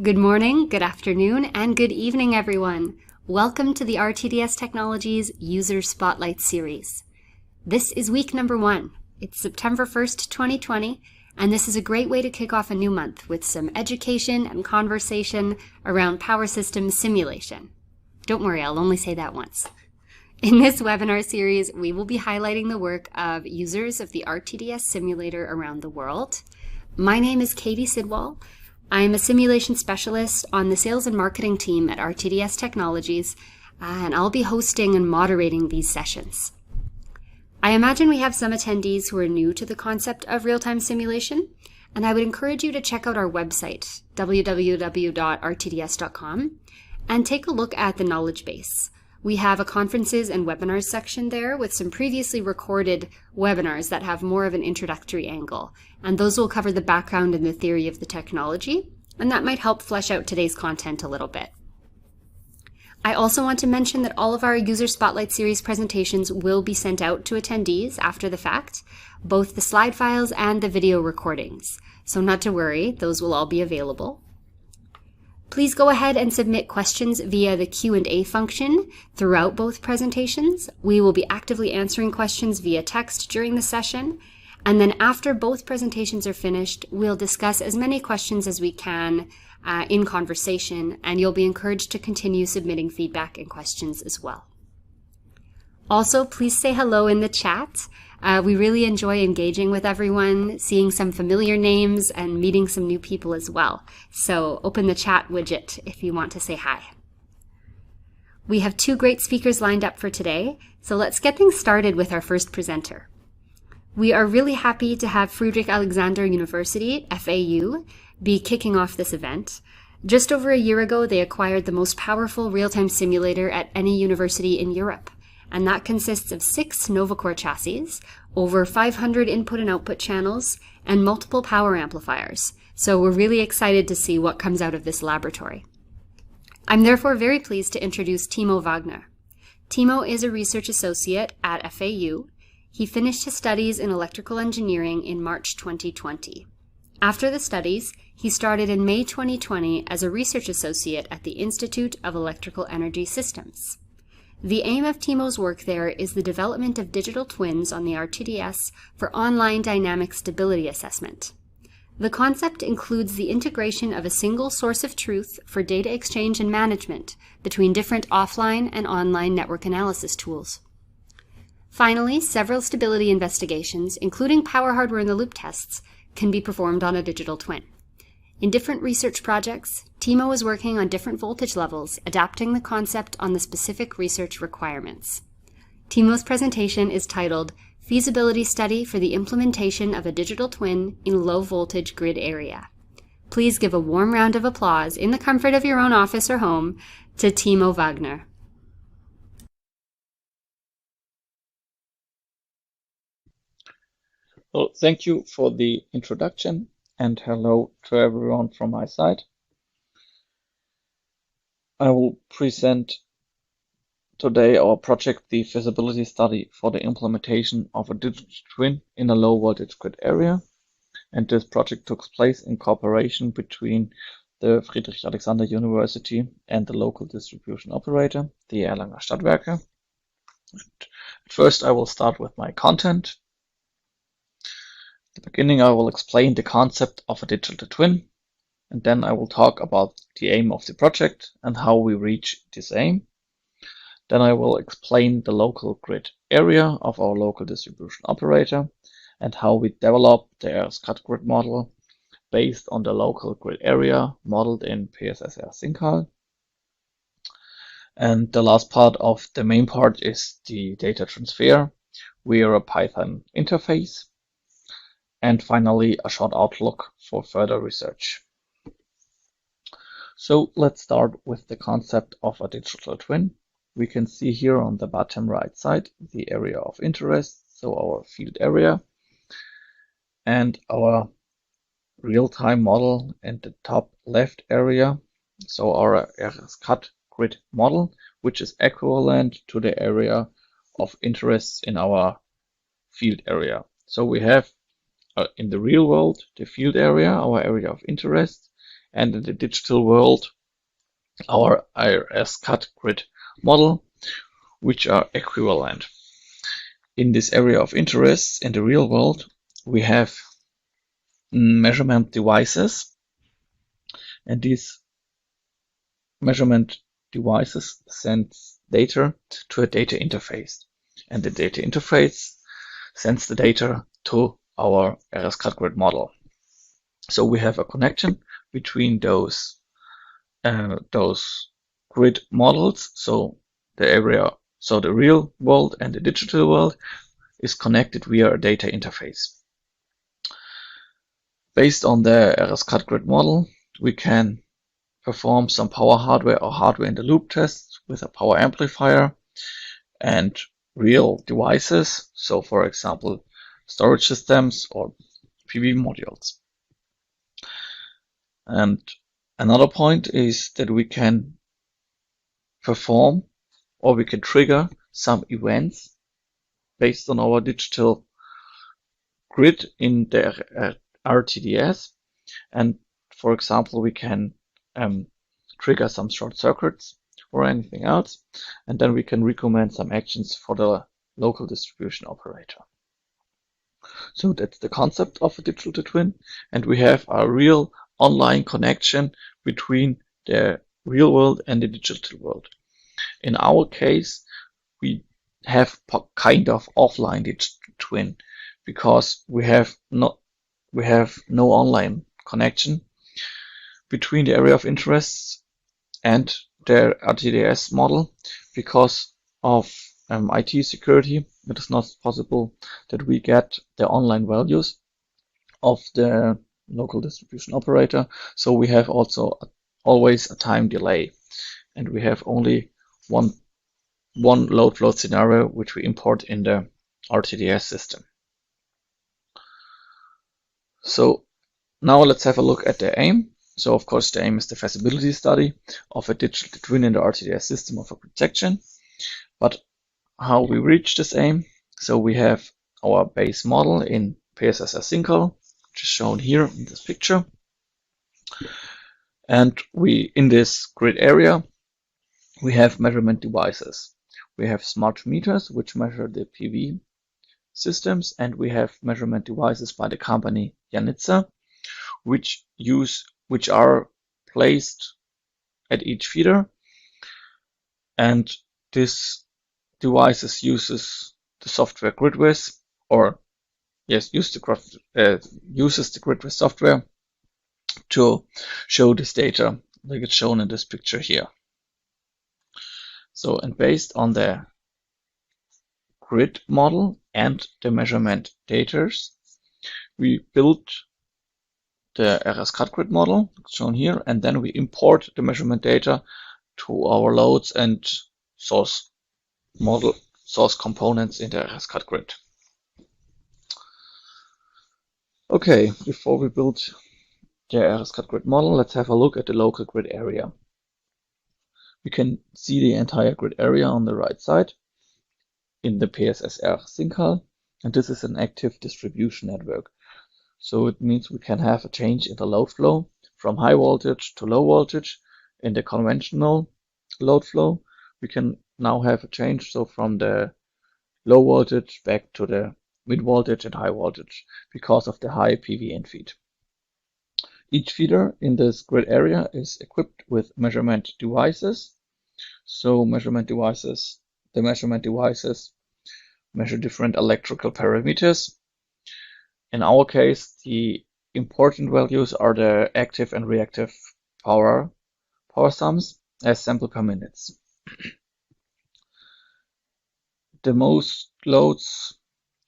Good morning, good afternoon, and good evening, everyone. Welcome to the RTDS Technologies User Spotlight Series. This is week number 1. It's September 1st, 2020, and this is a great way to kick off a new month with some education and conversation around power systems simulation. Don't worry, I'll only say that once. In this webinar series, we will be highlighting the work of users of the RTDS simulator around the world. My name is Katie Sidwell. I'm a simulation specialist on the sales and marketing team at RTDS Technologies, and I'll be hosting and moderating these sessions. I imagine we have some attendees who are new to the concept of real-time simulation, and I would encourage you to check out our website, www.rtds.com, and take a look at the knowledge base. We have a conferences and webinars section there with some previously recorded webinars that have more of an introductory angle, and those will cover the background and the theory of the technology, and that might help flesh out today's content a little bit. I also want to mention that all of our User Spotlight Series presentations will be sent out to attendees after the fact, both the slide files and the video recordings. So not to worry, those will all be available. Please go ahead and submit questions via the Q&A function throughout both presentations. We will be actively answering questions via text during the session. And then after both presentations are finished, we'll discuss as many questions as we can in conversation, and you'll be encouraged to continue submitting feedback and questions as well. Also, please say hello in the chat. We really enjoy engaging with everyone, seeing some familiar names, and meeting some new people as well. So open the chat widget if you want to say hi. We have 2 great speakers lined up for today, so let's get things started with our first presenter. We are really happy to have Friedrich Alexander University, FAU, be kicking off this event. Just over a year ago, they acquired the most powerful real-time simulator at any university in Europe. And that consists of 6 NovaCore chassis, over 500 input and output channels, and multiple power amplifiers. So we're really excited to see what comes out of this laboratory. I'm therefore very pleased to introduce Timo Wagner. Timo is a research associate at FAU. He finished his studies in electrical engineering in March 2020. After the studies, he started in May 2020 as a research associate at the Institute of Electrical Energy Systems. The aim of Timo's work there is the development of digital twins on the RTDS for online dynamic stability assessment. The concept includes the integration of a single source of truth for data exchange and management between different offline and online network analysis tools. Finally, several stability investigations, including power hardware in the loop tests, can be performed on a digital twin. In different research projects, Timo is working on different voltage levels, adapting the concept on the specific research requirements. Timo's presentation is titled Feasibility Study for the Implementation of a Digital Twin in Low Voltage Grid Area. Please give a warm round of applause in the comfort of your own office or home to Timo Wagner. Well, thank you for the introduction, and hello to everyone from my side. I will present today our project, the feasibility study for the implementation of a digital twin in a low voltage grid area. And this project took place in cooperation between the Friedrich Alexander University and the local distribution operator, the Erlanger Stadtwerke. At first, I will start with my content. At the beginning, I will explain the concept of a digital twin, and then I will talk about the aim of the project and how we reach this aim. Then I will explain the local grid area of our local distribution operator and how we develop the RSCAD grid model based on the local grid area modeled in PSSR Synchronization. And the last part of the main part is the data transfer via a Python interface. And finally, a short outlook for further research. So let's start with the concept of a digital twin. We can see here on the bottom right side the area of interest, so our field area, and our real-time model in the top left area, so our RSCAD grid model, which is equivalent to the area of interest in our field area. So we have in the real world, the field area, our area of interest, and in the digital world, our IRS cut grid model, which are equivalent. In this area of interest, in the real world, we have measurement devices, and these measurement devices send data to a data interface, and the data interface sends the data to our IRS cut grid model. So we have a connection between those grid models. So the real world and the digital world is connected via a data interface. Based on the IRS cut grid model, we can perform some power hardware or hardware in the loop tests with a power amplifier and real devices. So for example, storage systems or PV modules. And another point is that we can perform or we can trigger some events based on our digital grid in the RTDS. And for example, we can trigger some short circuits or anything else, and then we can recommend some actions for the local distribution operator. So that's the concept of a digital twin, and we have a real online connection between the real world and the digital world. In our case, we have kind of offline digital twin because we have no online connection between the area of interests and the RTDS model. Because of IT security, it is not possible that we get the online values of the local distribution operator. So we have also always a time delay, and we have only one load flow scenario which we import in the RTDS system. So now let's have a look at the aim. So of course the aim is the feasibility study of a digital twin in the RTDS system of a grid section. But how we reach this aim? So we have our base model in PSS Synchronization, which is shown here in this picture. And in this grid area, we have measurement devices. We have smart meters which measure the PV systems, and we have measurement devices by the company Janitza, which are placed at each feeder, and this devices uses the software GridWiz, uses the GridWiz software to show this data like it's shown in this picture here. So, and based on the grid model and the measurement data, we built the IRS cut grid model shown here, and then we import the measurement data to our loads and source components in the IRS cut grid. Okay, before we build the IRS cut grid model, let's have a look at the local grid area. We can see the entire grid area on the right side in the PSSR Synchronization, and this is an active distribution network. So it means we can have a change in the load flow from high voltage to low voltage. In the conventional load flow, we can now have a change, so from the low voltage back to the mid voltage and high voltage because of the high PV infeed. Each feeder in this grid area is equipped with measurement devices. So the measurement devices measure different electrical parameters. In our case, the important values are the active and reactive power sums as sample per minutes. The most loads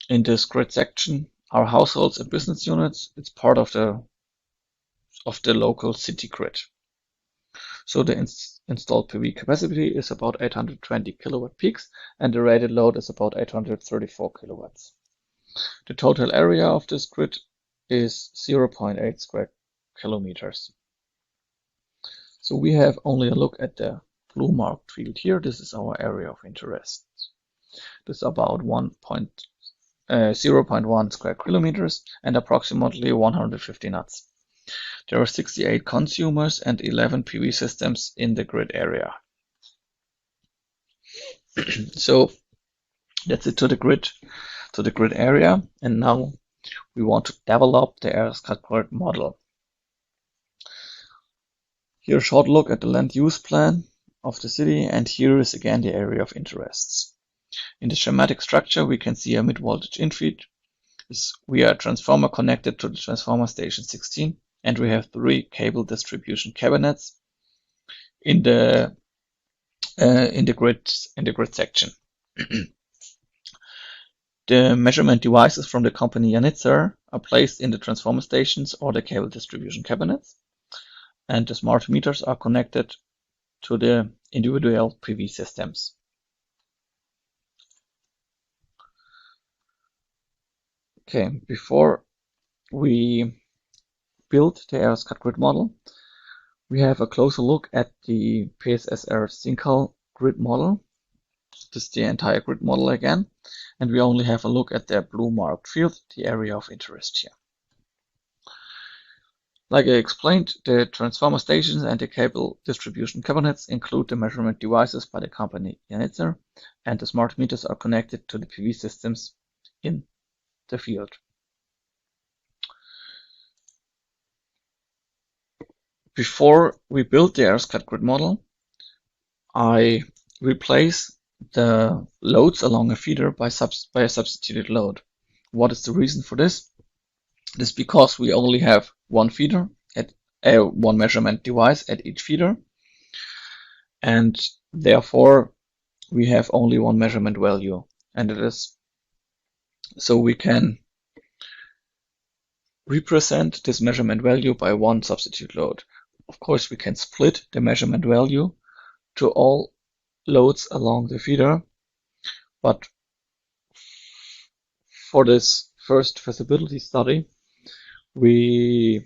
in this grid section are households and business units. It's part of the local city grid. So the installed PV capacity is about 820 kilowatt peaks, and the rated load is about 834 kilowatts. The total area of this grid is 0.8 square kilometers. So we have only a look at the blue marked field here. This is our area of interest. This is about 0.1 square kilometers and approximately 150 nuts. There are 68 consumers and 11 PV systems in the grid area. So that's it to the grid area, and now we want to develop the HRL grid model. Here a short look at the land use plan of the city, and here is again the area of interests. In the schematic structure we can see a mid-voltage infeed. We are a transformer connected to the transformer station 16, and we have 3 cable distribution cabinets in the grid section. The measurement devices from the company Janitzer are placed in the transformer stations or the cable distribution cabinets, and the smart meters are connected to the individual PV systems. Okay, before we build the HRL grid model, we have a closer look at the PSSR Synchronization grid model. This is the entire grid model again, and we only have a look at the blue marked field, the area of interest here. Like I explained, the transformer stations and the cable distribution cabinets include the measurement devices by the company Janitzer, and the smart meters are connected to the PV systems in the field. Before we build the HRL grid model, I replace the loads along a feeder by a substituted load. What is the reason for this? This is because we only have one feeder at one measurement device at each feeder, and therefore we have only one measurement value, and it is so we can represent this measurement value by one substitute load. Of course, we can split the measurement value to all loads along the feeder, but for this first feasibility study, it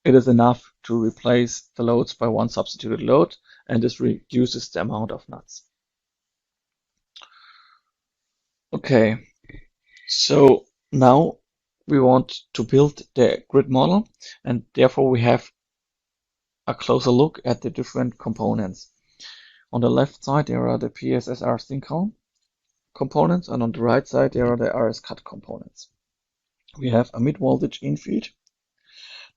is enough to replace the loads by one substituted load, and this reduces the amount of nuts. Okay, so now we want to build the grid model, and therefore we have a closer look at the different components. On the left side there are the PSSR Synchronization components, and on the right side there are the HRL components. We have a mid-voltage infeed.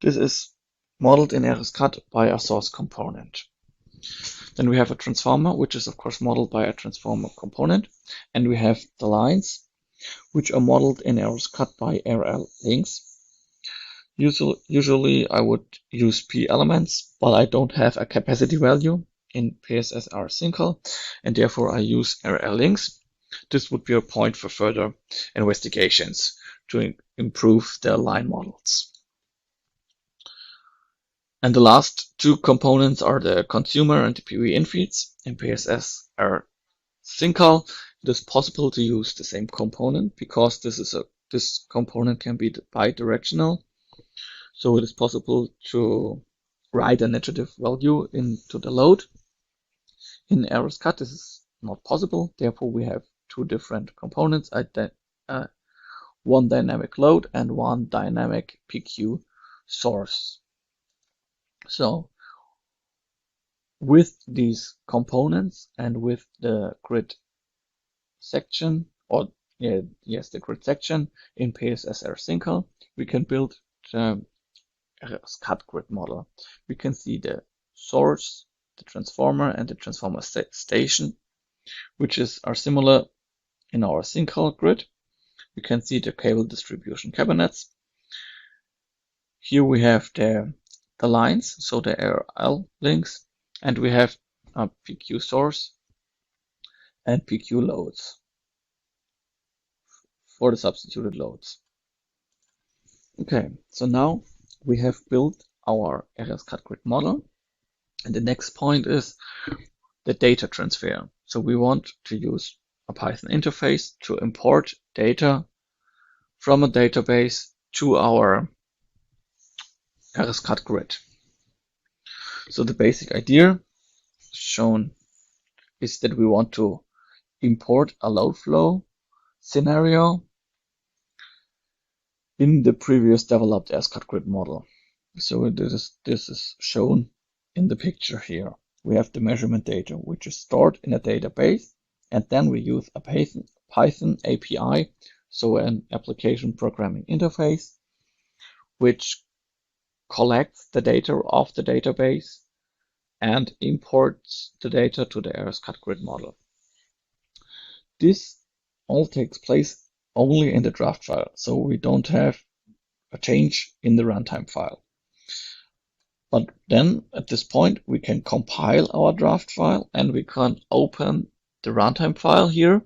This is modeled in HRL by a source component. Then we have a transformer, which is of course modeled by a transformer component, and we have the lines, which are modeled in HRL by HRL links. Usually I would use P elements, but I don't have a capacity value in PSSR Synchronization, and therefore I use HRL links. This would be a point for further investigations to improve the line models. And the last two components are the consumer and the PV infeeds. In PSSR Synchronization, it is possible to use the same component because this component can be bidirectional. So it is possible to write a negative value into the load. In HRL this is not possible. Therefore, we have two different components, one dynamic load and one dynamic PQ source. So with these components and with the grid section, the grid section in PSSR Synchronization, we can build the HRL grid model. We can see the source, the transformer, and the transformer station, which are similar in our Synchronization grid. We can see the cable distribution cabinets. Here we have the lines, so the HRL links, and we have a PQ source and PQ loads for the substituted loads. Okay, so now we have built our HRL grid model, and the next point is the data transfer. So we want to use a Python interface to import data from a database to our HRL grid. So the basic idea shown is that we want to import a load flow scenario in the previous developed HRL grid model. So this is shown in the picture here. We have the measurement data, which is stored in a database, and then we use a Python API, so an application programming interface, which collects the data of the database and imports the data to the RSCAD grid model. This all takes place only in the draft file, so we don't have a change in the runtime file. But then at this point, we can compile our draft file and we can open the runtime file here.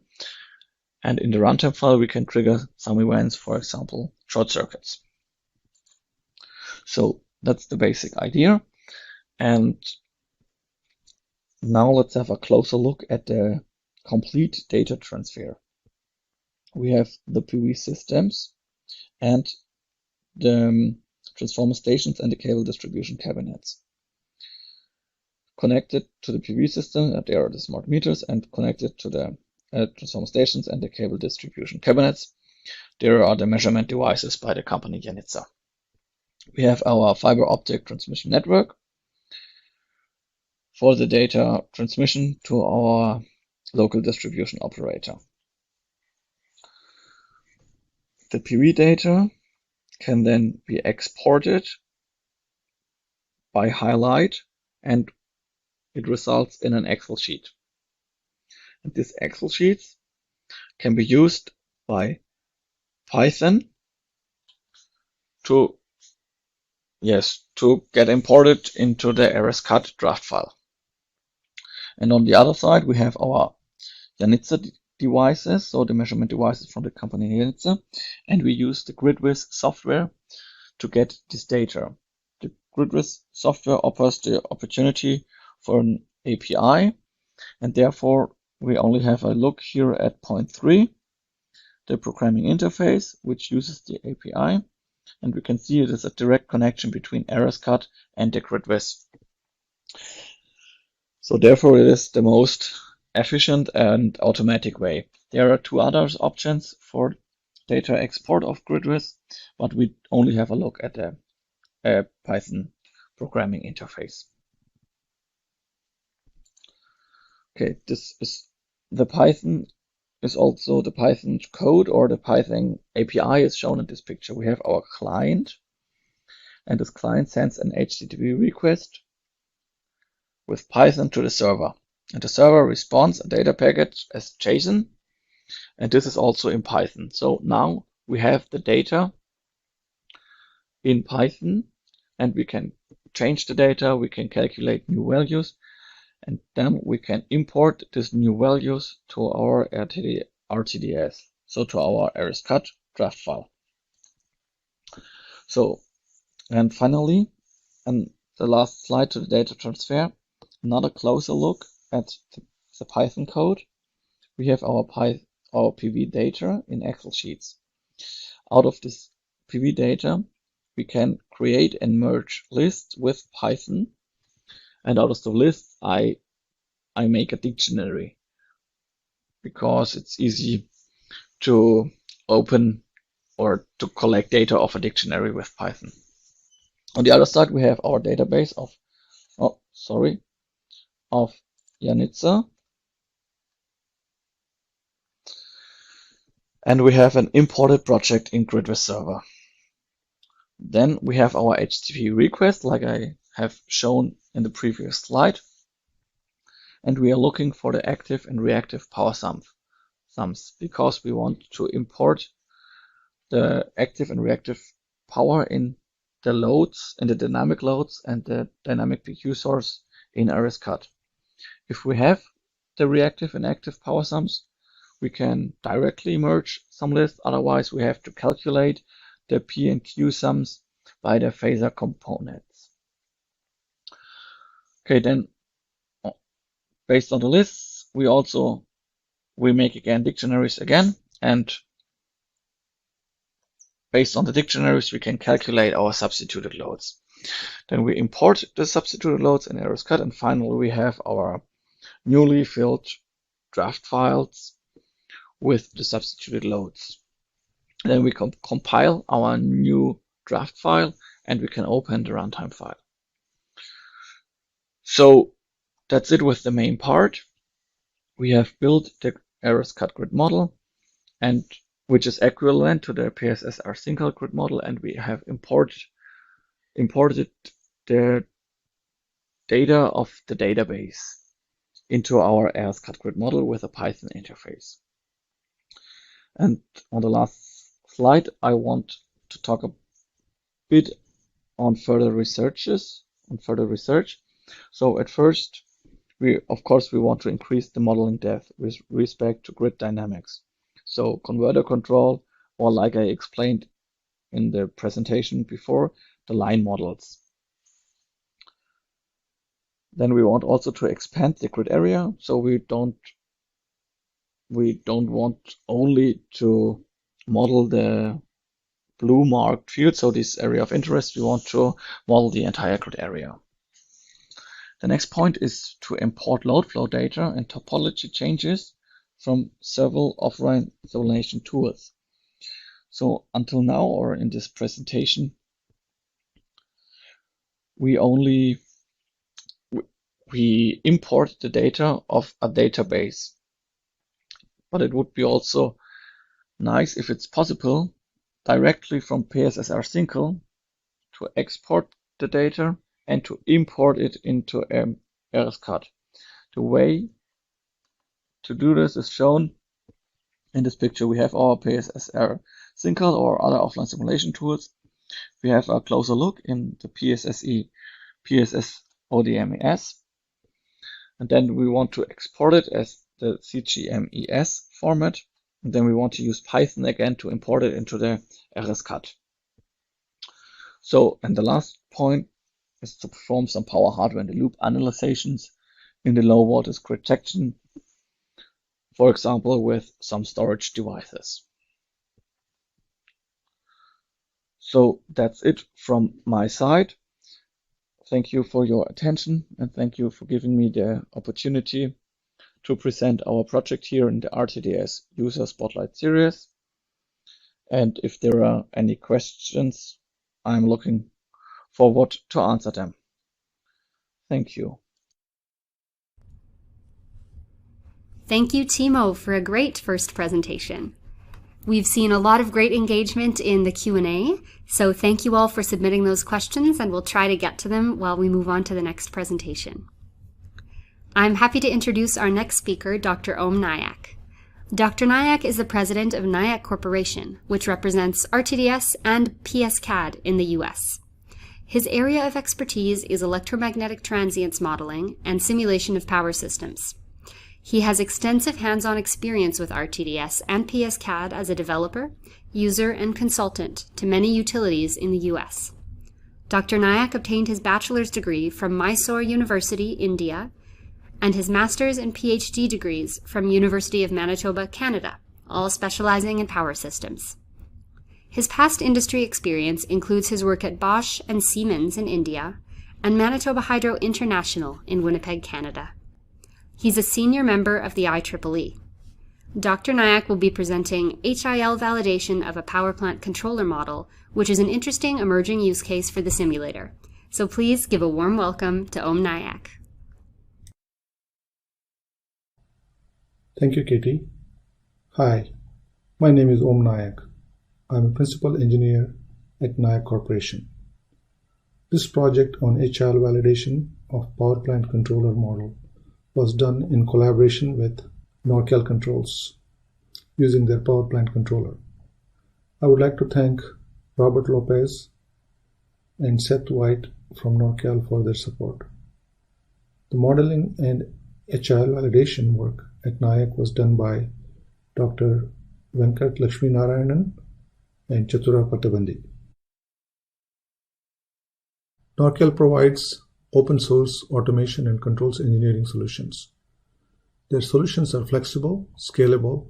And in the runtime file, we can trigger some events, for example, short circuits. So that's the basic idea. And now let's have a closer look at the complete data transfer. We have the PV systems and the transformer stations and the cable distribution cabinets. Connected to the PV system, there are the smart meters, and connected to the transformer stations and the cable distribution cabinets, there are the measurement devices by the company Janica. We have our fiber optic transmission network for the data transmission to our local distribution operator. The PV data can then be exported by highlight, and it results in an Excel sheet. And these Excel sheets can be used by Python to get imported into the RSCAD draft file. And on the other side, we have our Janica devices, so the measurement devices from the company Janica, and we use the GridWiz software to get this data. The GridWiz software offers the opportunity for an API, and therefore we only have a look here at point 3, the programming interface, which uses the API, and we can see it is a direct connection between RSCAD and the GridWiz. So therefore it is the most efficient and automatic way. There are 2 other options for data export of GridWiz, but we only have a look at the Python programming interface. Okay, this is the Python is also the Python code, or the Python API is shown in this picture. We have our client, and this client sends an HTTP request with Python to the server. And the server responds a data package as JSON, and this is also in Python. So now we have the data in Python, and we can change the data, we can calculate new values, and then we can import these new values to our RTDS, so to our RSCAD draft file. So, and finally, and the last slide to the data transfer, another closer look at the Python code. We have our PV data in Excel sheets. Out of this PV data, we can create and merge lists with Python, and out of the list, I make a dictionary because it's easy to open or to collect data of a dictionary with Python. On the other side, we have our database of Janica, and we have an imported project in GridWiz server. Then we have our HTTP request, like I have shown in the previous slide, and we are looking for the active and reactive power sums because we want to import the active and reactive power in the loads, in the dynamic loads and the dynamic PQ source in RSCAD. If we have the reactive and active power sums, we can directly merge some lists. Otherwise, we have to calculate the P and Q sums by the phasor components. Okay, then based on the lists, we make again dictionaries again, and based on the dictionaries, we can calculate our substituted loads. Then we import the substituted loads in RSCAD, and finally we have our newly filled draft files with the substituted loads. Then we compile our new draft file and we can open the runtime file. So that's it with the main part. We have built the errors cut grid model, and which is equivalent to the PSSR single grid model, and we have imported the data of the database into our errors cut grid model with a Python interface. And on the last slide, I want to talk a bit on further research. So at first, we want to increase the modeling depth with respect to grid dynamics. So converter control, or like I explained in the presentation before, the line models. Then we want also to expand the grid area. So we don't want only to model the blue marked field, so this area of interest. We want to model the entire grid area. The next point is to import load flow data and topology changes from several offline simulation tools. So until now, or in this presentation, we import the data of a database. But it would be also nice if it's possible directly from PSSR single to export the data and to import it into errors cut. The way to do this is shown in this picture. We have our PSSR single or other offline simulation tools. We have a closer look in the PSS ODMES, and then we want to export it as the CGMES format, and then we want to use Python again to import it into the errors cut. So, and the last point is to perform some power hardware in the loop analyzations in the low voltage grid section, for example, with some storage devices. So that's it from my side. Thank you for your attention, and thank you for giving me the opportunity to present our project here in the RTDS User Spotlight Series. And if there are any questions, I'm looking forward to answer them. Thank you. Thank you, Timo, for a great first presentation. We've seen a lot of great engagement in the Q&A, so thank you all for submitting those questions, and we'll try to get to them while we move on to the next presentation. I'm happy to introduce our next speaker, Dr. Om Nayak. Dr. Nayak is the president of Nayak Corporation, which represents RTDS and PSCAD in the US. His area of expertise is electromagnetic transients modeling and simulation of power systems. He has extensive hands-on experience with RTDS and PSCAD as a developer, user, and consultant to many utilities in the US. Dr. Nayak obtained his bachelor's degree from Mysore University, India, and his master's and PhD degrees from University of Manitoba, Canada, all specializing in power systems. His past industry experience includes his work at Bosch and Siemens in India and Manitoba Hydro International in Winnipeg, Canada. He's a senior member of the IEEE. Dr. Nayak will be presenting HRL validation of a power plant controller model, which is an interesting emerging use case for the simulator. So please give a warm welcome to Om Nayak. Thank you, Katie. Hi, my name is Om Nayak. I'm a principal engineer at Nayak Corporation. This project on HRL validation of power plant controller model was done in collaboration with Torkel Controls using their power plant controller. I would like to thank Robert Lopez and Seth White from Torkel for their support. The modeling and HRL validation work at Nayak was done by Dr. Venkat Lakshmi Narayanan and Chatura Pattabandi. Torkel provides open source automation and controls engineering solutions. Their solutions are flexible, scalable,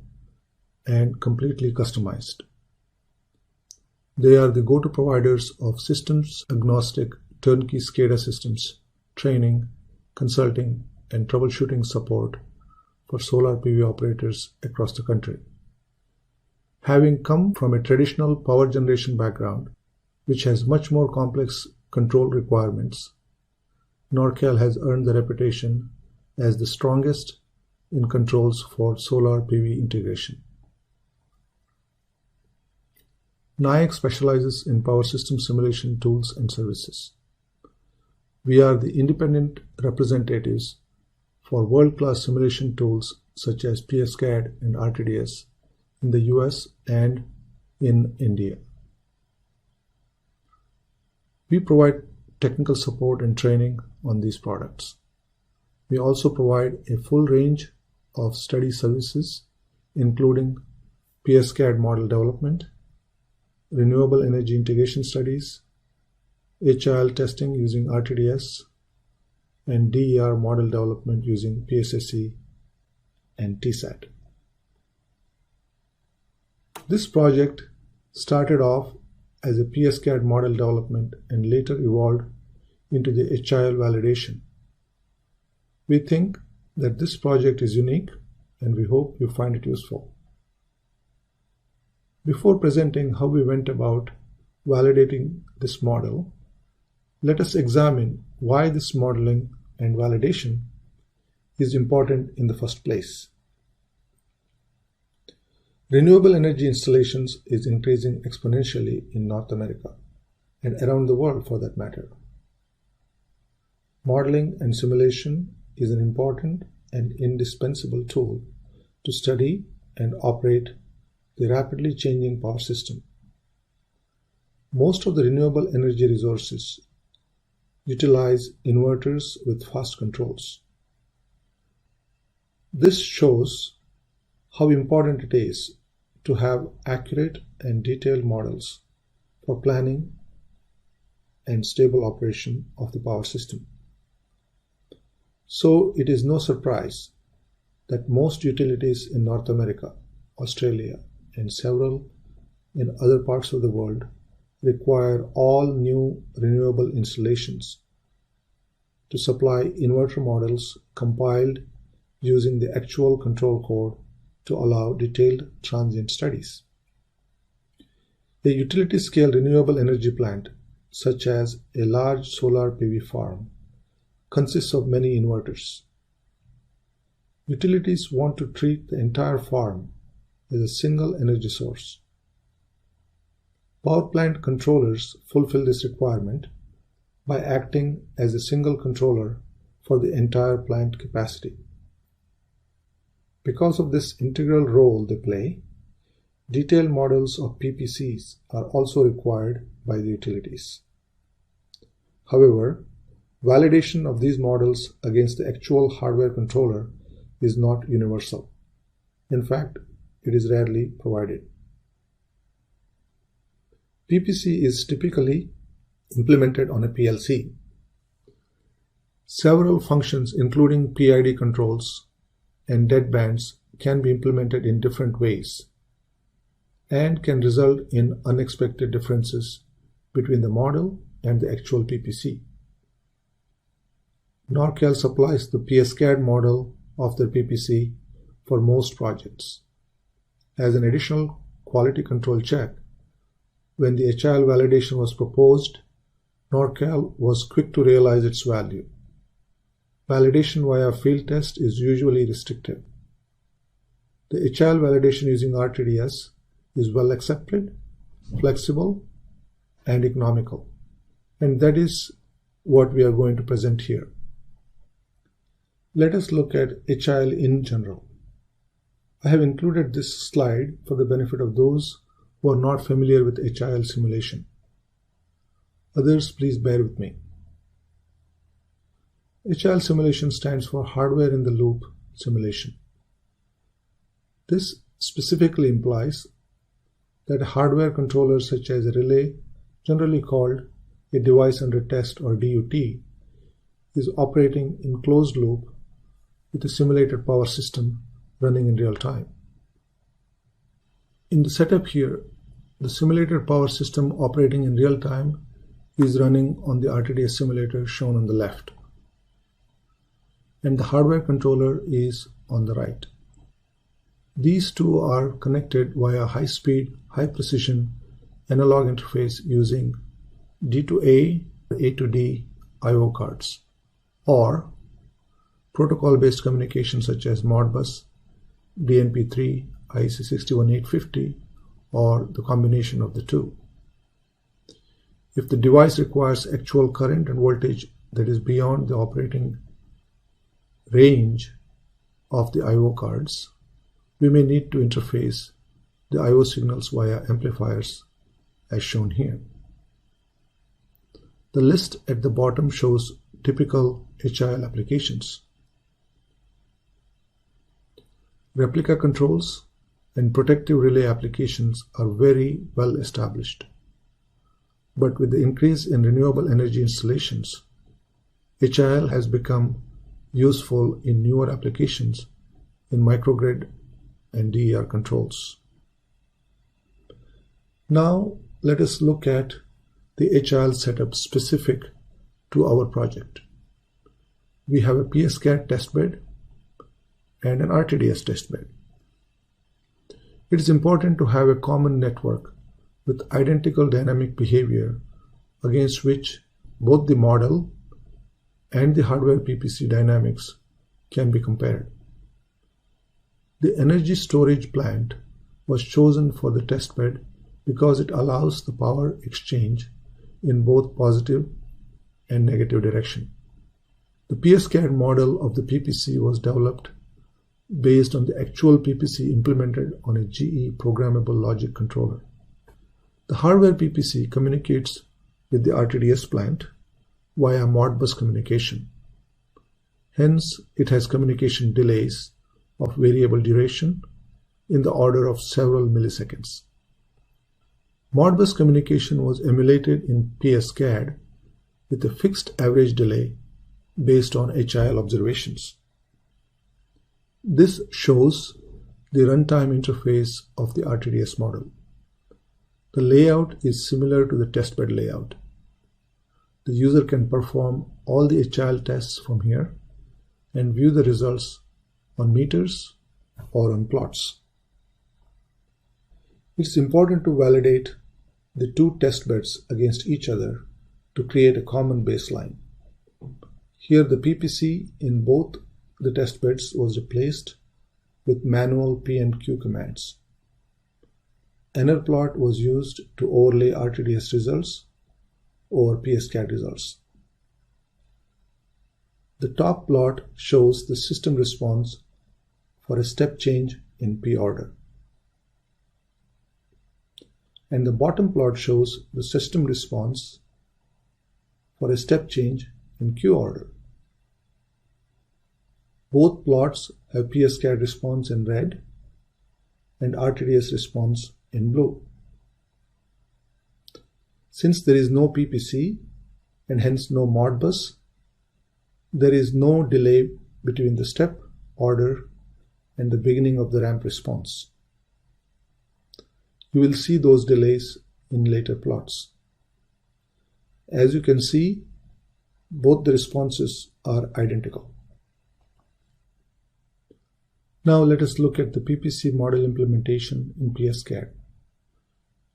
and completely customized. They are the go-to providers of systems agnostic turnkey SCADA systems, training, consulting, and troubleshooting support for solar PV operators across the country. Having come from a traditional power generation background, which has much more complex control requirements, Torkel has earned the reputation as the strongest in controls for solar PV integration. Nayak specializes in power system simulation tools and services. We are the independent representatives for world-class simulation tools such as PSCAD and RTDS in the US and in India. We provide technical support and training on these products. We also provide a full range of study services, including PSCAD model development, renewable energy integration studies, HRL testing using RTDS, and DER model development using PCC and TSAT. This project started off as a PSCAD model development and later evolved into the HRL validation. We think that this project is unique and we hope you find it useful. Before presenting how we went about validating this model, let us examine why this modeling and validation is important in the first place. Renewable energy installations is increasing exponentially in North America and around the world for that matter. Modeling and simulation is an important and indispensable tool to study and operate the rapidly changing power system. Most of the renewable energy resources utilize inverters with fast controls. This shows how important it is to have accurate and detailed models for planning and stable operation of the power system. So it is no surprise that most utilities in North America, Australia, and several in other parts of the world require all new renewable installations to supply inverter models compiled using the actual control code to allow detailed transient studies. A utility-scale renewable energy plant, such as a large solar PV farm, consists of many inverters. Utilities want to treat the entire farm as a single energy source. Power plant controllers fulfill this requirement by acting as a single controller for the entire plant capacity. Because of this integral role they play, detailed models of PPCs are also required by the utilities. However, validation of these models against the actual hardware controller is not universal. In fact, it is rarely provided. PPC is typically implemented on a PLC. Several functions, including PID controls and deadbands, can be implemented in different ways and can result in unexpected differences between the model and the actual PPC. Torkel supplies the PSCAD model of their PPC for most projects. As an additional quality control check, when the HRL validation was proposed, Torkel was quick to realize its value. Validation via field test is usually restrictive. The HRL validation using RTDS is well accepted, flexible, and economical. And that is what we are going to present here. Let us look at HRL in general. I have included this slide for the benefit of those who are not familiar with HRL simulation. Others, please bear with me. HRL simulation stands for Hardware in the Loop Simulation. This specifically implies that a hardware controller such as a relay, generally called a device under test or DUT, is operating in closed loop with a simulated power system running in real time. In the setup here, the simulated power system operating in real time is running on the RTDS simulator shown on the left, and the hardware controller is on the right. These two are connected via high-speed, high-precision analog interface using D to A to D I/O cards, or protocol-based communication such as Modbus, DNP3, IEC 61850, or the combination of the two. If the device requires actual current and voltage that is beyond the operating range of the I/O cards, we may need to interface the I/O signals via amplifiers as shown here. The list at the bottom shows typical HRL applications. Replica controls and protective relay applications are very well established. But with the increase in renewable energy installations, HRL has become useful in newer applications in microgrid and DER controls. Now let us look at the HRL setup specific to our project. We have a PSCAD testbed and an RTDS testbed. It is important to have a common network with identical dynamic behavior against which both the model and the hardware PPC dynamics can be compared. The energy storage plant was chosen for the testbed because it allows the power exchange in both positive and negative direction. The PSCAD model of the PPC was developed based on the actual PPC implemented on a GE programmable logic controller. The hardware PPC communicates with the RTDS plant via Modbus communication. Hence, it has communication delays of variable duration in the order of several milliseconds. Modbus communication was emulated in PSCAD with a fixed average delay based on HRL observations. This shows the runtime interface of the RTDS model. The layout is similar to the testbed layout. The user can perform all the HRL tests from here and view the results on meters or on plots. It's important to validate the two testbeds against each other to create a common baseline. Here the PPC in both the testbeds was replaced with manual P and Q commands. Plot was used to overlay RTDS results over PSCAD results. The top plot shows the system response for a step change in P order. And the bottom plot shows the system response for a step change in Q order. Both plots have PSCAD response in red and RTDS response in blue. Since there is no PPC and hence no Modbus, there is no delay between the step order and the beginning of the ramp response. You will see those delays in later plots. As you can see, both the responses are identical. Now let us look at the PCC model implementation in PSCAD.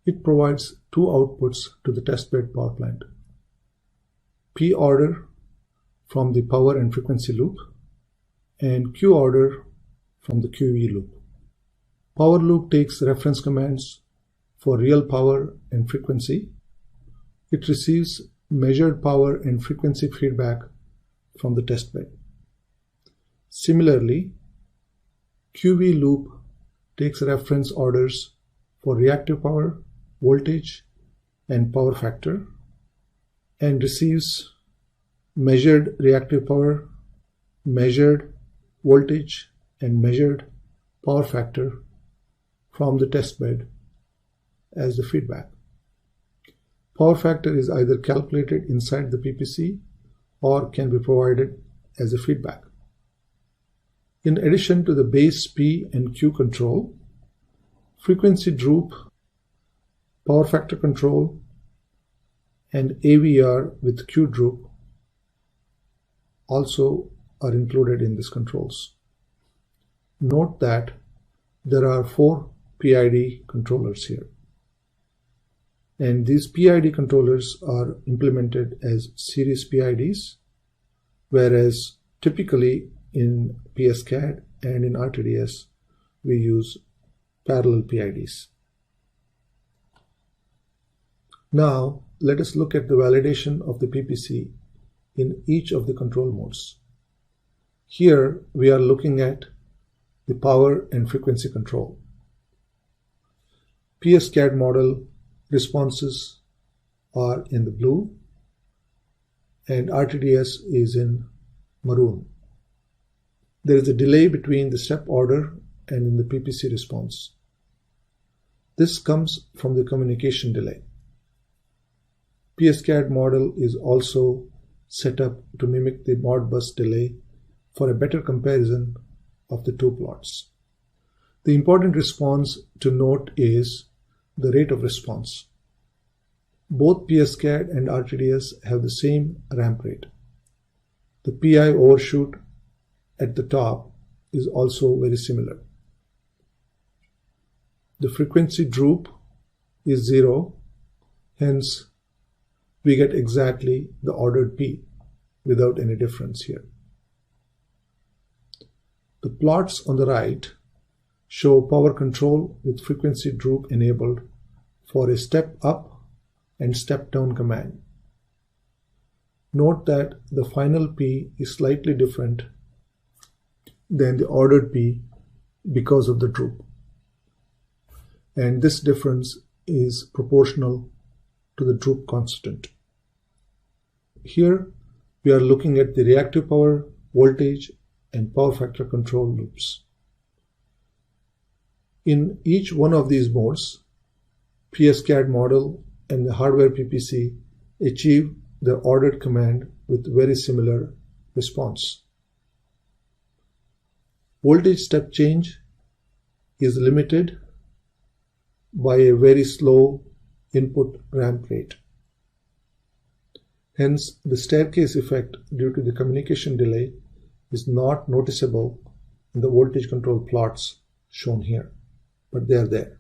It provides two outputs to the testbed power plant. P order from the power and frequency loop and Q order from the QE loop. Power loop takes reference commands for real power and frequency. It receives measured power and frequency feedback from the testbed. Similarly, QV loop takes reference orders for reactive power, voltage, and power factor, and receives measured reactive power, measured voltage, and measured power factor from the testbed as the feedback. Power factor is either calculated inside the PPC or can be provided as a feedback. In addition to the base P and Q control, frequency droop, power factor control, and AVR with Q droop also are included in these controls. Note that there are 4 PID controllers here. And these PID controllers are implemented as series PIDs, whereas typically in PSCAD and in RTDS we use parallel PIDs. Now let us look at the validation of the PPC in each of the control modes. Here we are looking at the power and frequency control. PSCAD model responses are in the blue and RTDS is in maroon. There is a delay between the step order and in the PPC response. This comes from the communication delay. PSCAD model is also set up to mimic the Modbus delay for a better comparison of the two plots. The important response to note is the rate of response. Both PSCAD and RTDS have the same ramp rate. The PI overshoot at the top is also very similar. The frequency droop is 0, hence we get exactly the ordered P without any difference here. The plots on the right show power control with frequency droop enabled for a step up and step down command. Note that the final P is slightly different than the ordered P because of the droop. And this difference is proportional to the droop constant. Here we are looking at the reactive power, voltage, and power factor control loops. In each one of these modes, PSCAD model and the hardware PPC achieve the ordered command with very similar response. Voltage step change is limited by a very slow input ramp rate. Hence, the staircase effect due to the communication delay is not noticeable in the voltage control plots shown here, but they are there.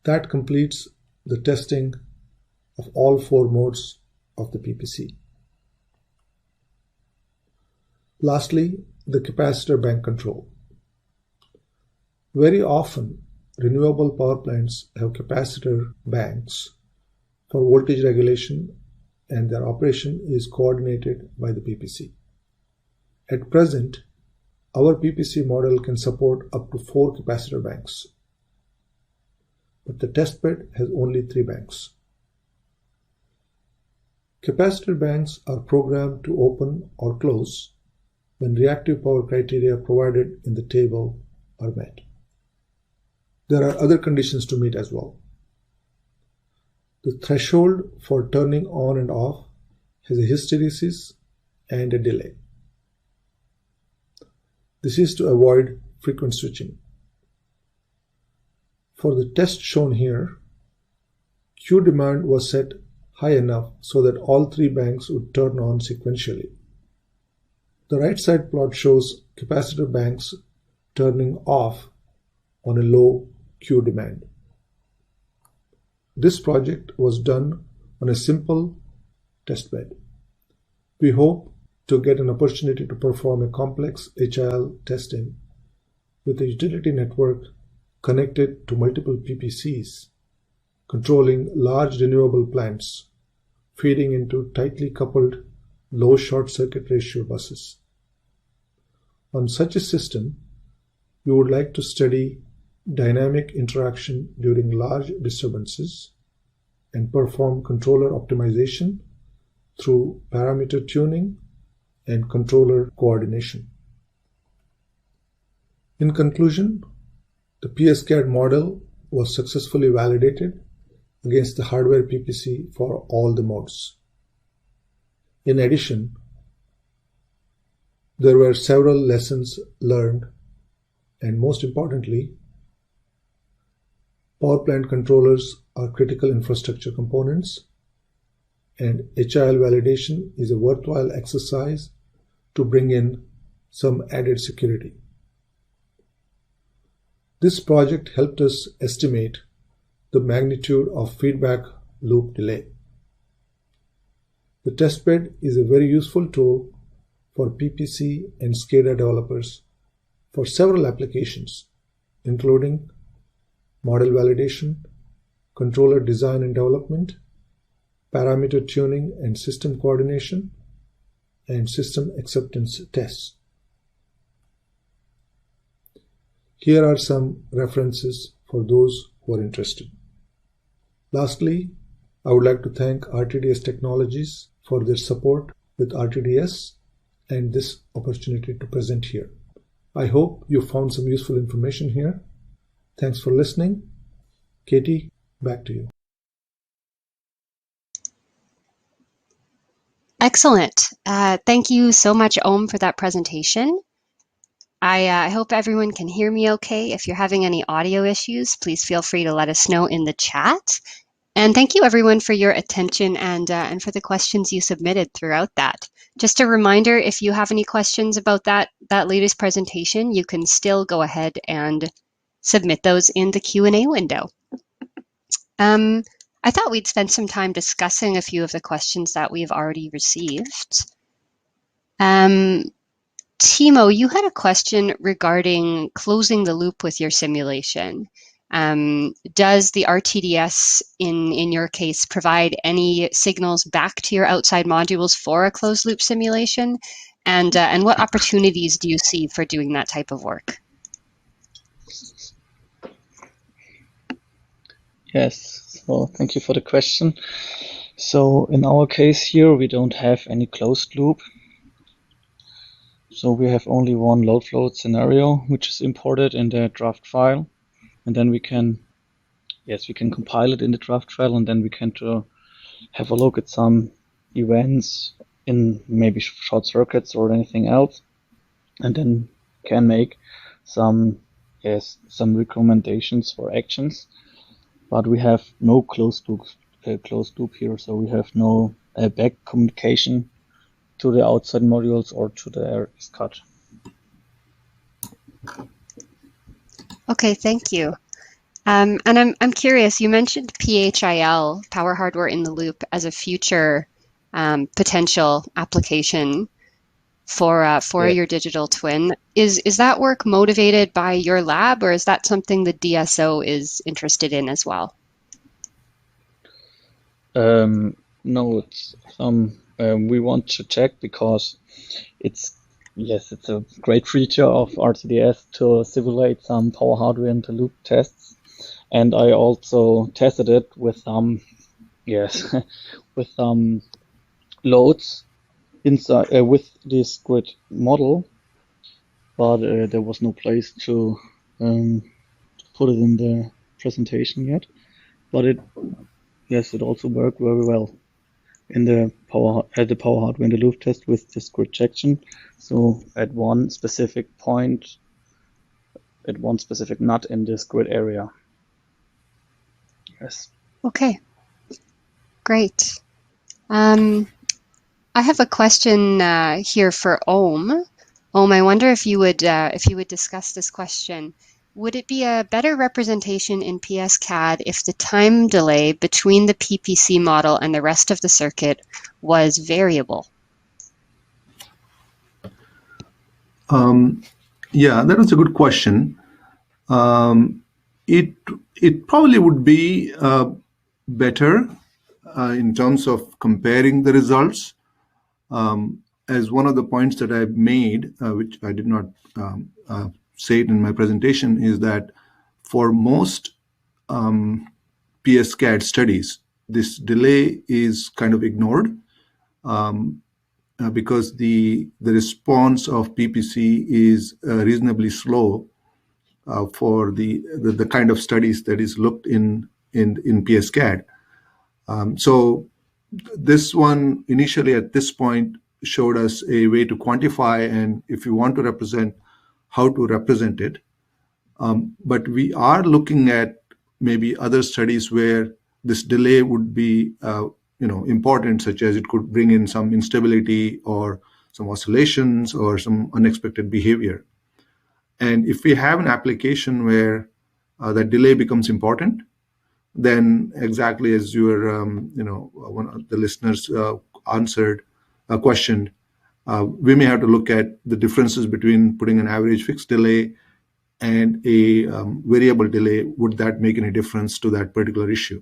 That completes the testing of all 4 modes of the PPC. Lastly, the capacitor bank control. Very often, renewable power plants have capacitor banks for voltage regulation, and their operation is coordinated by the PPC. At present, our PPC model can support up to 4 capacitor banks, but the testbed has only 3 banks. Capacitor banks are programmed to open or close when reactive power criteria provided in the table are met. There are other conditions to meet as well. The threshold for turning on and off has a hysteresis and a delay. This is to avoid frequent switching. For the test shown here, Q demand was set high enough so that all 3 banks would turn on sequentially. The right side plot shows capacitor banks turning off on a low Q demand. This project was done on a simple testbed. We hope to get an opportunity to perform a complex HRL testing with a utility network connected to multiple PPCs, controlling large renewable plants, feeding into tightly coupled low short circuit ratio buses. On such a system, we would like to study dynamic interaction during large disturbances and perform controller optimization through parameter tuning and controller coordination. In conclusion, the PSCAD model was successfully validated against the hardware PPC for all the modes. In addition, there were several lessons learned, and most importantly, power plant controllers are critical infrastructure components, and HRL validation is a worthwhile exercise to bring in some added security. This project helped us estimate the magnitude of feedback loop delay. The testbed is a very useful tool for PPC and SCADA developers for several applications, including model validation, controller design and development, parameter tuning and system coordination, and system acceptance tests. Here are some references for those who are interested. Lastly, I would like to thank RTDS Technologies for their support with RTDS and this opportunity to present here. I hope you found some useful information here. Thanks for listening. Katie, back to you. Excellent. Thank you so much, Om, for that presentation. I hope everyone can hear me okay. If you're having any audio issues, please feel free to let us know in the chat. And thank you everyone for your attention and for the questions you submitted throughout that. Just a reminder, if you have any questions about that latest presentation, you can still go ahead and submit those in the Q&A window. I thought we'd spend some time discussing a few of the questions that we've already received. Timo, you had a question regarding closing the loop with your simulation. Does the RTDS, in your case, provide any signals back to your outside modules for a closed loop simulation? And what opportunities do you see for doing that type of work? Yes, so thank you for the question. So in our case here, we don't have any closed loop. So we have only one load float scenario, which is imported in the draft file. And then we can compile it in the draft file, and then we can have a look at some events in maybe short circuits or anything else. And then can make some recommendations for actions. But we have no closed loop here, so we have no back communication to the outside modules or to the SCAD. Okay, thank you. And I'm curious. You mentioned PHIL, Power Hardware in the Loop, as a future potential application for your digital twin. Is that work motivated by your lab, or is that something the DSO is interested in as well? No, it's we want to check because it's a great feature of RTDS to simulate some power hardware in the loop tests, and I also tested it with some with some loads inside with this grid model, but there was no place to put it in the presentation yet. But it also worked very well in the power hardware in the loop test with this grid section. So at one specific point, at one specific nut in this grid area. Yes. Okay. Great. I have a question here for Om. Om, I wonder if you would discuss this question. Would it be a better representation in PSCAD if the time delay between the PPC model and the rest of the circuit was variable? Yeah, that was a good question. It probably would be better in terms of comparing the results. As one of the points that I made, which I did not say it in my presentation, is that for most PSCAD studies, this delay is kind of ignored because the response of PPC is reasonably slow for the kind of studies that is looked in PSCAD. So this one initially at this point showed us a way to quantify, and if you want to represent, how to represent it. But we are looking at maybe other studies where this delay would be important, such as it could bring in some instability or some oscillations or some unexpected behavior. And if we have an application where that delay becomes important, then exactly as your, one of the listeners questioned, we may have to look at the differences between putting an average fixed delay and a variable delay. Would that make any difference to that particular issue?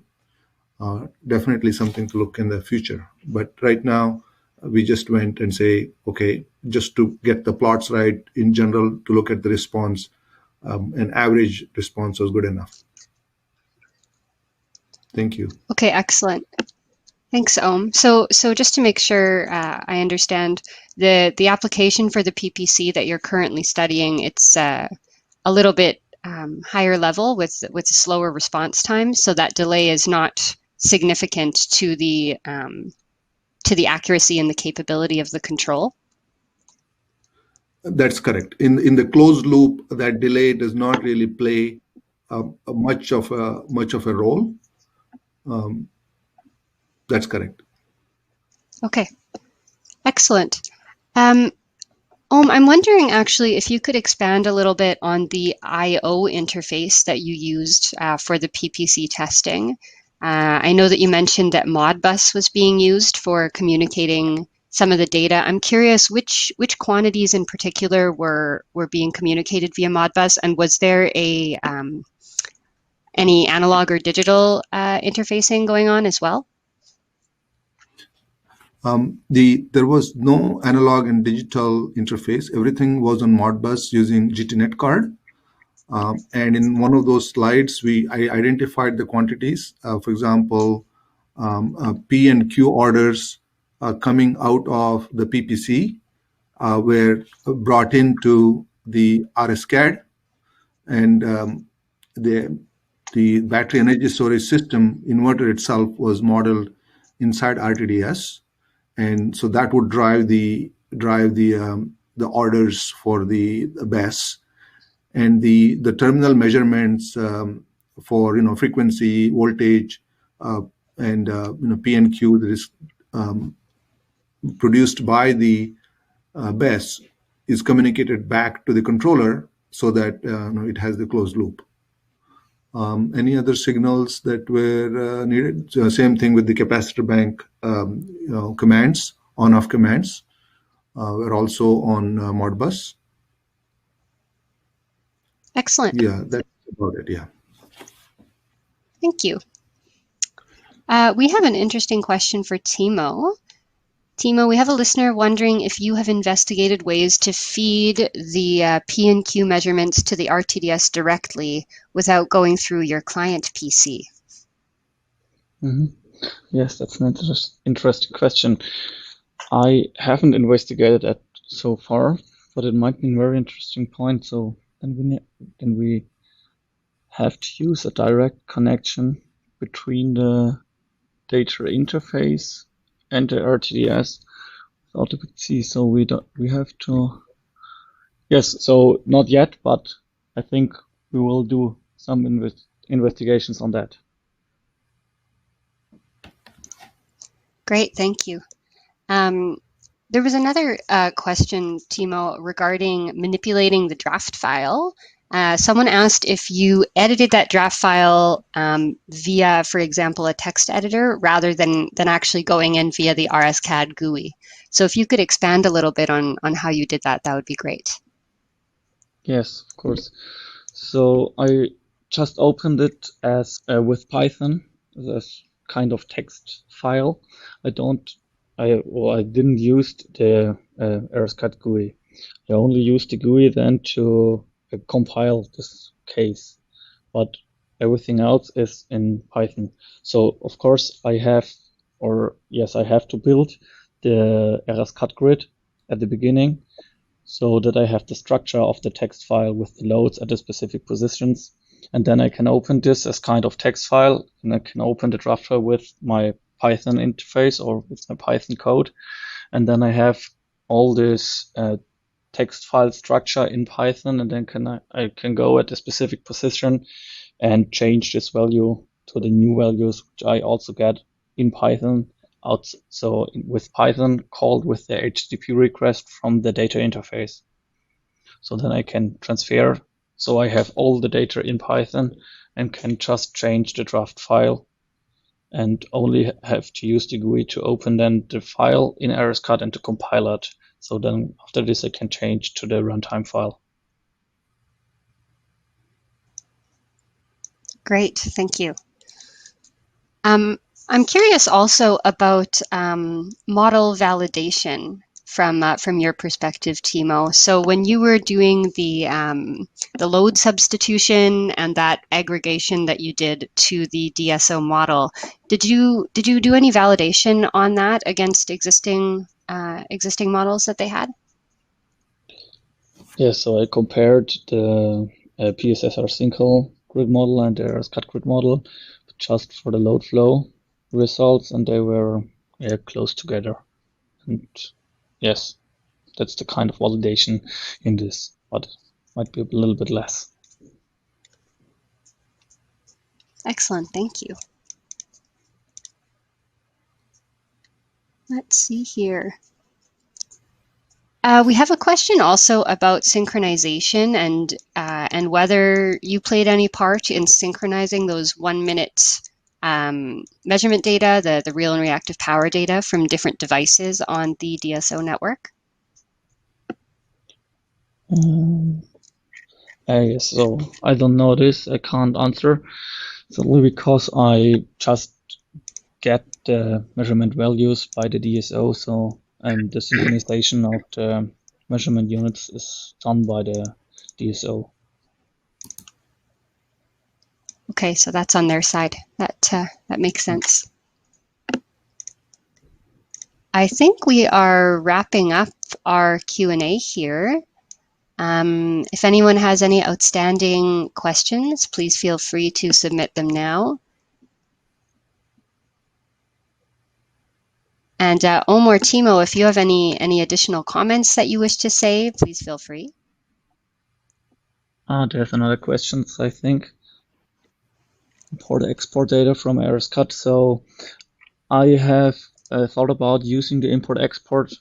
Definitely something to look in the future. But right now, we just went and say, okay, just to get the plots right in general, to look at the response, an average response was good enough. Thank you. Okay, excellent. Thanks, Om. So just to make sure I understand, the application for the PPC that you're currently studying, it's a little bit higher level with slower response time, so that delay is not significant to the accuracy and the capability of the control. That's correct. In the closed loop, that delay does not really play much of a role. That's correct. Okay, excellent. Om, I'm wondering actually if you could expand a little bit on the I/O interface that you used for the PPC testing. I know that you mentioned that Modbus was being used for communicating some of the data. I'm curious which quantities in particular were being communicated via Modbus, and was there any analog or digital interfacing going on as well? There was no analog and digital interface. Everything was on Modbus using GTNet card. And in one of those slides, I identified the quantities. For example, P and Q orders coming out of the PPC were brought into the RSCAD, and the battery energy storage system inverter itself was modeled inside RTDS, and so that would drive the orders for the BESS. And the terminal measurements for frequency, voltage, and P and Q that is produced by the BESS is communicated back to the controller so that it has the closed loop. Any other signals that were needed? Same thing with the capacitor bank commands, on-off commands were also on Modbus. Excellent. Yeah, that's about it. Yeah. Thank you. We have an interesting question for Timo. Timo, we have a listener wondering if you have investigated ways to feed the P and Q measurements to the RTDS directly without going through your client PC. Mm-hmm. Yes, that's an interesting question. I haven't investigated that so far, but it might be a very interesting point. So then we have to use a direct connection between the data interface and the RTDS without the PC. So we have to. Yes, so not yet, but I think we will do some investigations on that. Great, thank you. There was another question, Timo, regarding manipulating the draft file. Someone asked if you edited that draft file via, for example, a text editor rather than actually going in via the RSCAD GUI. So if you could expand a little bit on how you did that, that would be great. Yes, of course. So I just opened it as with Python, as kind of text file. I didn't use the RSCAD GUI. I only used the GUI then to compile this case, but everything else is in Python. So of course I have to build the RSCAD grid at the beginning so that I have the structure of the text file with the loads at the specific positions. And then I can open this as kind of text file, and I can open the draft file with my Python interface or with my Python code. And then I have all this text file structure in Python, and then I can go at a specific position and change this value to the new values, which I also get in Python. So with Python called with the HTTP request from the data interface. So then I can transfer So I have all the data in Python and can just change the draft file and only have to use the GUI to open then the file in RSCAD and to compile it. So then after this, I can change to the runtime file. Great, thank you. I'm curious also about model validation from your perspective, Timo. So when you were doing the load substitution and that aggregation that you did to the DSO model, did you do any validation on that against existing models that they had? Yeah, so I compared the PSSR single grid model and the RSCAD grid model just for the load flow results, and they were close together. And yes, that's the kind of validation in this, but might be a little bit less. Excellent, thank you. Let's see here. We have a question also about synchronization and whether you played any part in synchronizing those 1 minute measurement data, the real and reactive power data from different devices on the DSO network. Yes, so I don't know this, I can't answer. It's only because I just get the measurement values by the DSO, so and the synchronization of the measurement units is done by the DSO. Okay, so that's on their side. That makes sense. I think we are wrapping up our Q&A here. If anyone has any outstanding questions, please feel free to submit them now. And Om or Timo, if you have any additional comments that you wish to say, please feel free. There's another question, I think. Import export data from RSCAD. So I have thought about using the import export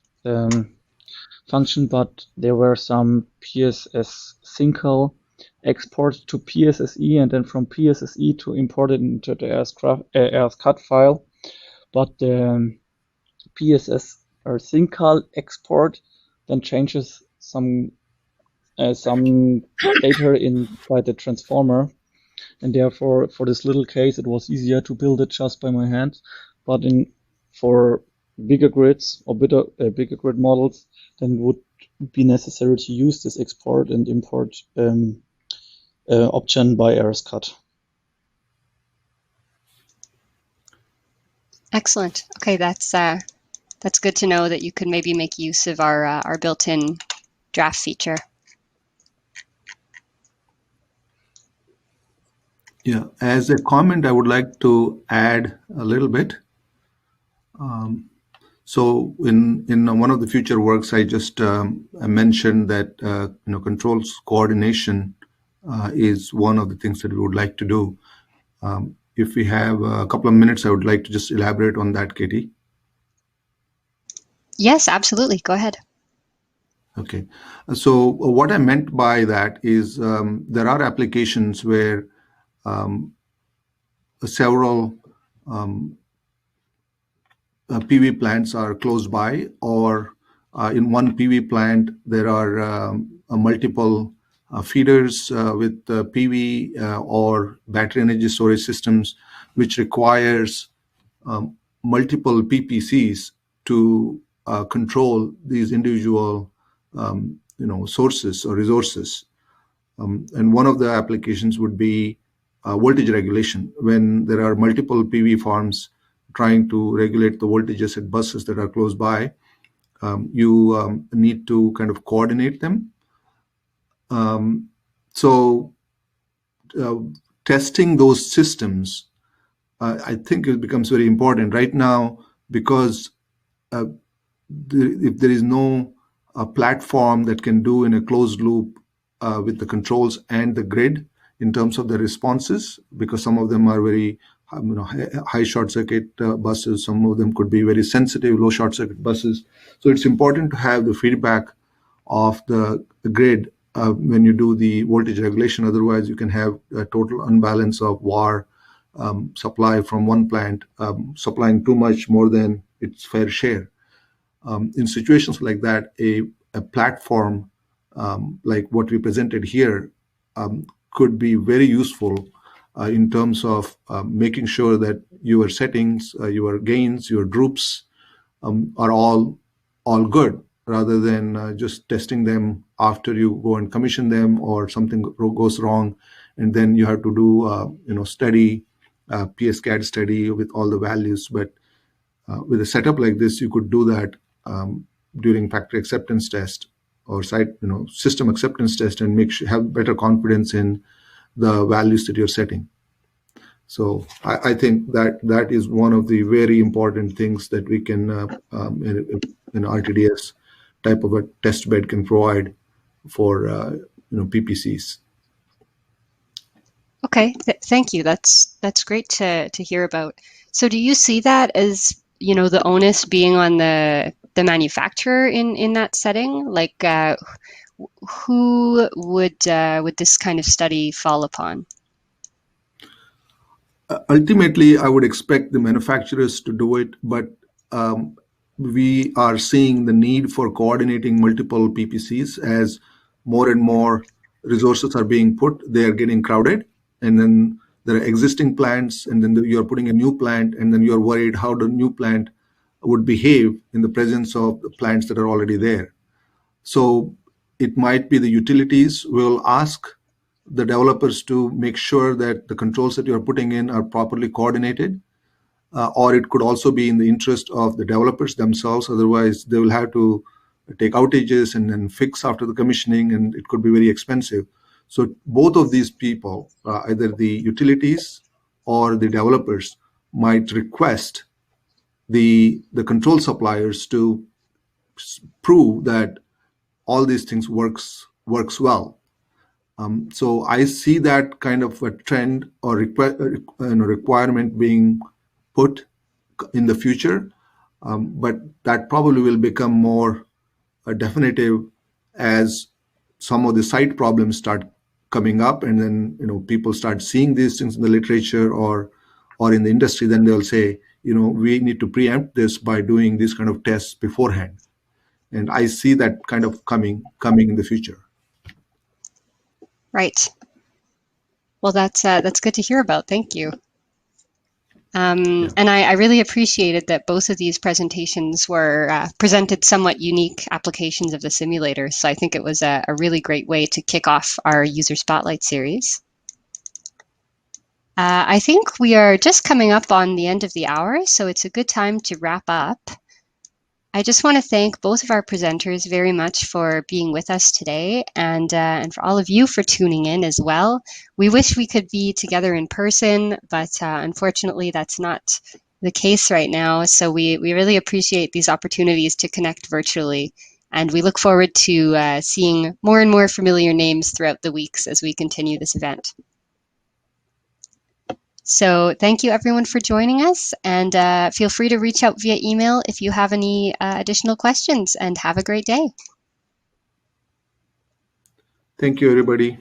function, but there were some PSS single exports to PSSE and then from PSSE to import it into the RSCAD file. But the PSS or single export then changes some data in by the transformer, and therefore for this little case it was easier to build it just by my hand. But for bigger grids or bigger grid models, then it would be necessary to use this export and import option by RSCAD. Excellent. Okay, that's good to know that you could maybe make use of our built-in draft feature. Yeah, as a comment, I would like to add a little bit. So in one of the future works, I just mentioned that controls coordination is one of the things that we would like to do. If we have a couple of minutes, I would like to just elaborate on that, Katie. Yes, absolutely. Go ahead. Okay. So what I meant by that is there are applications where several PV plants are close by, or in one PV plant there are multiple feeders with PV or battery energy storage systems, which requires multiple PPCs to control these individual sources or resources. And one of the applications would be voltage regulation. When there are multiple PV farms trying to regulate the voltages at buses that are close by, you need to kind of coordinate them. So testing those systems, I think it becomes very important right now, because if there is no platform that can do in a closed loop with the controls and the grid in terms of the responses, because some of them are very high short circuit buses, some of them could be very sensitive low short circuit buses. So it's important to have the feedback of the grid when you do the voltage regulation. Otherwise, you can have a total unbalance of VAR supply from one plant, supplying too much more than its fair share. In situations like that, a platform like what we presented here could be very useful in terms of making sure that your settings, your gains, your groups are all good, rather than just testing them after you go and commission them or something goes wrong, and then you have to do study, PSCAD study with all the values. But with a setup like this, you could do that during factory acceptance test or system acceptance test, and have better confidence in the values that you're setting. So I think that is one of the very important things that we can in RTDS type of a test bed can provide for PPCs. Okay, thank you. That's great to hear about. So do you see that as, the onus being on the manufacturer in that setting? Like, who would this kind of study fall upon? Ultimately, I would expect the manufacturers to do it, but we are seeing the need for coordinating multiple PPCs as more and more resources are being put. They are getting crowded, and then there are existing plants, and then you're putting a new plant, and then you're worried how the new plant would behave in the presence of the plants that are already there. So it might be the utilities will ask the developers to make sure that the controls that you're putting in are properly coordinated, or it could also be in the interest of the developers themselves. Otherwise, they will have to take outages and then fix after the commissioning, and it could be very expensive. So both of these people, either the utilities or the developers, might request the control suppliers to prove that all these things works well. So I see that kind of a trend or requirement being put in the future, but that probably will become more definitive as some of the site problems start coming up, and then people start seeing these things in the literature or in the industry. Then they'll say, we need to preempt this by doing these kind of tests beforehand. And I see that kind of coming in the future. Right. Well, that's good to hear about. Thank you. And I really appreciated that both of these presentations were presented somewhat unique applications of the simulator. So I think it was a really great way to kick off our User Spotlight series. I think we are just coming up on the end of the hour, so it's a good time to wrap up. I just want to thank both of our presenters very much for being with us today, and for all of you for tuning in as well. We wish we could be together in person, but unfortunately that's not the case right now. So we really appreciate these opportunities to connect virtually, and we look forward to seeing more and more familiar names throughout the weeks as we continue this event. So thank you everyone for joining us, and feel free to reach out via email if you have any additional questions, and have a great day. Thank you, everybody.